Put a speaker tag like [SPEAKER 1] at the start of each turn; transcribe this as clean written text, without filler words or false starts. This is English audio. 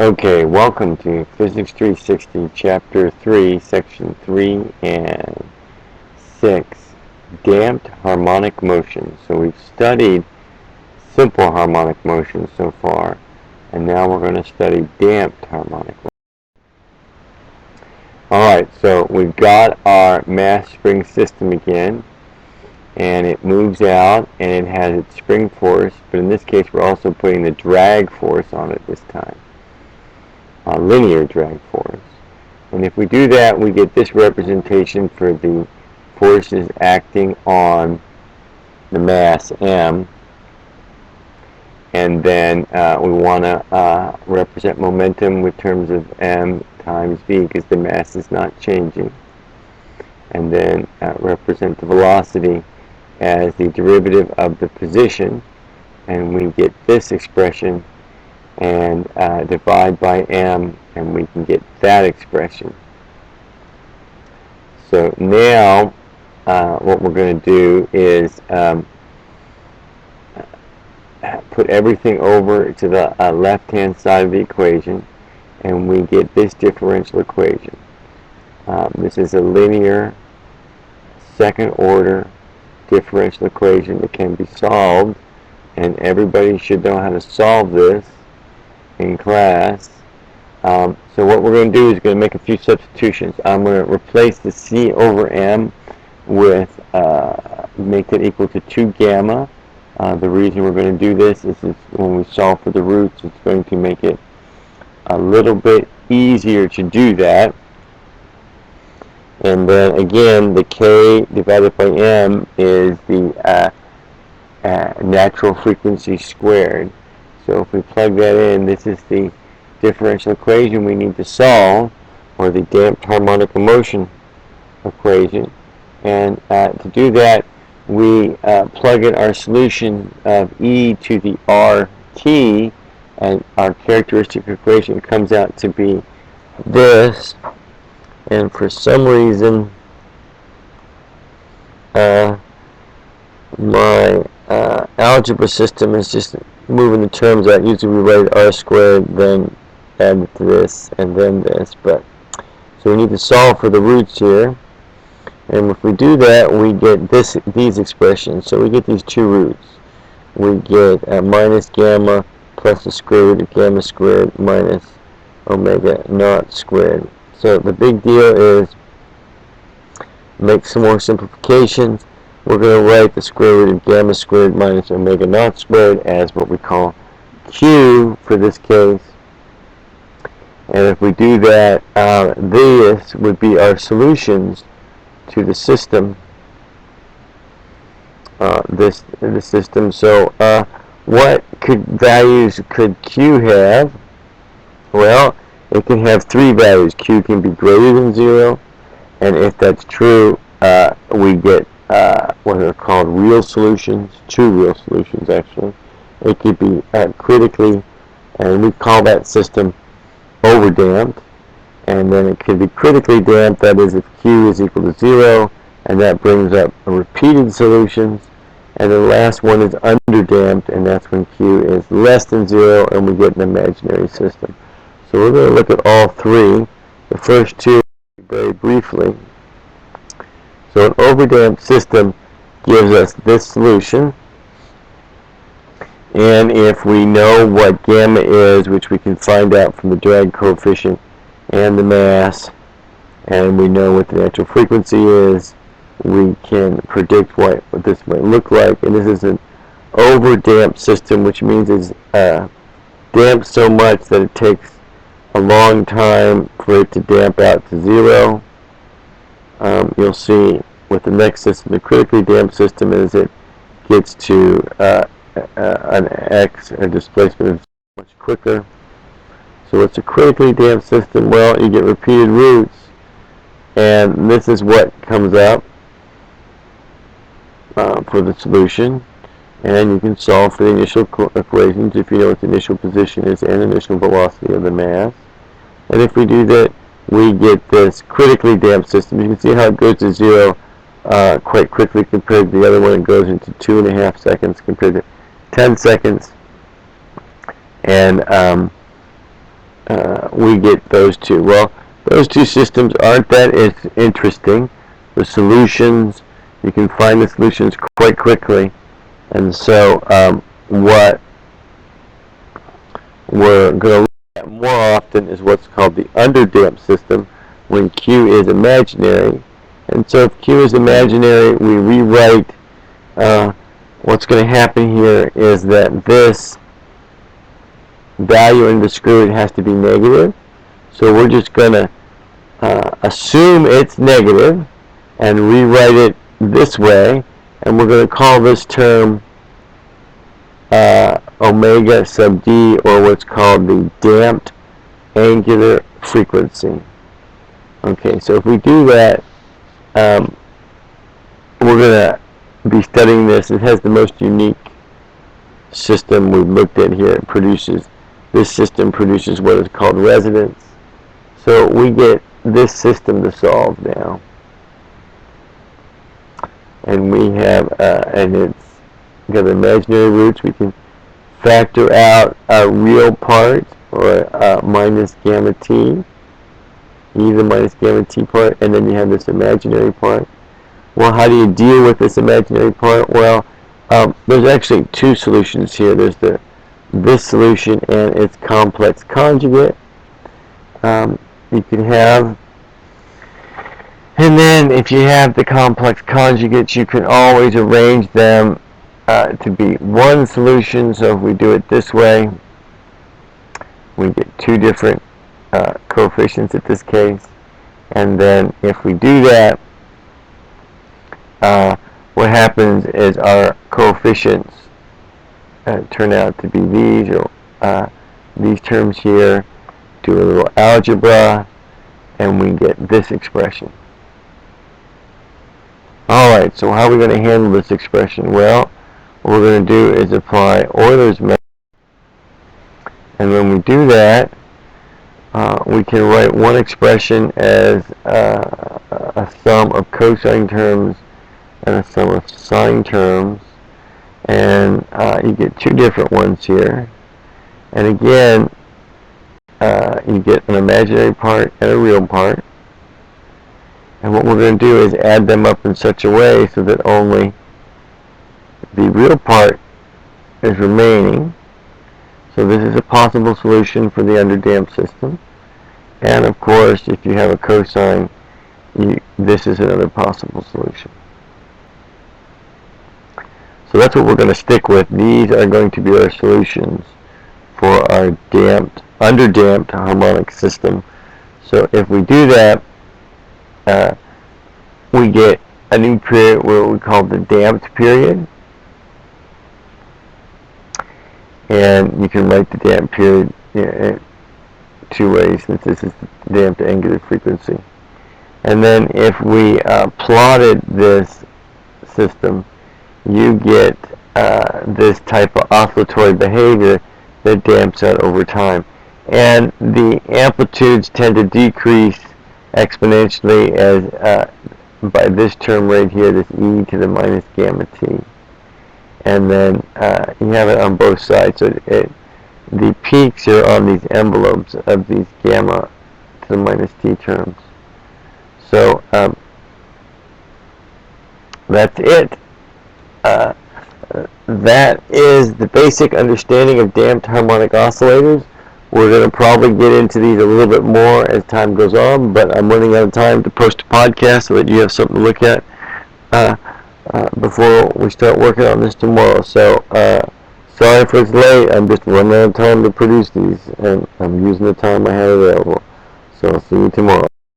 [SPEAKER 1] Okay, welcome to Physics 360, Chapter 3, Section 3 and 6, Damped Harmonic Motion. So we've studied simple harmonic motion so far, and now we're going to study damped harmonic motion. Alright, so we've got our mass spring system again, and it moves out, and it has its spring force, but in this case we're also putting the drag force on it this time. Linear drag force. And if we do that, we get this representation for the forces acting on the mass m. And then we want to represent momentum with terms of m times v because the mass is not changing. And then represent the velocity as the derivative of the position. And we get this expression and divide by m, and we can get that expression. So now what we're going to do is put everything over to the left-hand side of the equation, and we get this differential equation. This is a linear second-order differential equation that can be solved, and everybody should know how to solve this in class. So what we're going to do is going to make a few substitutions. I'm going to replace the c over m with, make it equal to 2 gamma. The reason we're going to do this is when we solve for the roots, it's going to make it a little bit easier to do that. And then again, the k divided by m is the natural frequency squared. So if we plug that in, this is the differential equation we need to solve, or the damped harmonic motion equation. And to do that, we plug in our solution of e to the rt, and our characteristic equation comes out to be this. And for some reason, my algebra system is just moving the terms out. Usually we write r squared, then add this, and then this. But so we need to solve for the roots here. And if we do that, we get these expressions. So we get these two roots. We get minus gamma plus the square root of gamma squared minus omega naught squared. So the big deal is make some more simplifications. We're going to write the square root of gamma squared minus omega naught squared as what we call q for this case. And if we do that, this would be our solutions to the system. The system. So what values could q have? Well, it can have 3 values. Q can be greater than 0, and if that's true, we get what are called real solutions, 2 real solutions actually. It could be critically, and we call that system overdamped, and then it could be critically damped, that is if Q is equal to 0, and that brings up repeated solutions. And the last one is underdamped, and that's when Q is less than 0, and we get an imaginary system. So we're going to look at all 3. The first 2 very briefly. So an overdamped system gives us this solution, and if we know what gamma is, which we can find out from the drag coefficient and the mass, and we know what the natural frequency is, we can predict what this might look like. And this is an overdamped system, which means it's damped so much that it takes a long time for it to damp out to 0. You'll see with the next system, the critically damped system, is it gets to an x, a displacement, much quicker. So what's a critically damped system? Well, you get repeated roots, and this is what comes up for the solution. And you can solve for the initial equations if you know what the initial position is and initial velocity of the mass. And if we do that, we get this critically damped system. You can see how it goes to 0 quite quickly compared to the other one. It goes into 2.5 seconds compared to 10 seconds. And we get those two. Well, those two systems aren't that interesting. The solutions, you can find the solutions quite quickly. And so what we're going to look at more often is what's called the underdamped system, when Q is imaginary. And so if Q is imaginary, we rewrite what's going to happen here is that this value in the screw root has to be negative. So we're just going to assume it's negative and rewrite it this way, and we're going to call this term omega sub d, or what's called the damped angular frequency. Okay, so if we do that, we're going to be studying this. It has the most unique system we've looked at here. It produces, this system produces what is called resonance. So we get this system to solve now. And we have, and it's got imaginary roots. We can factor out a real part, or minus gamma t, e to the minus gamma t part, and then you have this imaginary part. Well, how do you deal with this imaginary part? Well, there's actually two solutions here. There's this solution and its complex conjugate. You can have, and then if you have the complex conjugates, you can always arrange them to be one solution. So if we do it this way, we get two different coefficients in this case. And then if we do that, what happens is our coefficients turn out to be these, or these terms here. Do a little algebra, and we get this expression. Alright, so how are we going to handle this expression? Well, what we're going to do is apply Euler's method. And when we do that, we can write one expression as a sum of cosine terms and a sum of sine terms. And you get two different ones here. And again, you get an imaginary part and a real part. And what we're going to do is add them up in such a way so that only the real part is remaining. So this is a possible solution for the underdamped system. And of course, if you have a cosine, this is another possible solution. So that's what we're going to stick with. These are going to be our solutions for our underdamped harmonic system. So if we do that, we get a new period where we call the damped period. And you can write the damped period in two ways, since this is the damped angular frequency. And then if we plotted this system, you get this type of oscillatory behavior that damps out over time. And the amplitudes tend to decrease exponentially as by this term right here, this e to the minus gamma t. And then you have it on both sides. So the peaks are on these envelopes of these gamma to the minus t terms. So that's it. That is the basic understanding of damped harmonic oscillators. We're going to probably get into these a little bit more as time goes on, but I'm running out of time to post a podcast so that you have something to look at before we start working on this tomorrow. So sorry if it's late. I'm just running out of time to produce these, and I'm using the time I have available. So I'll see you tomorrow.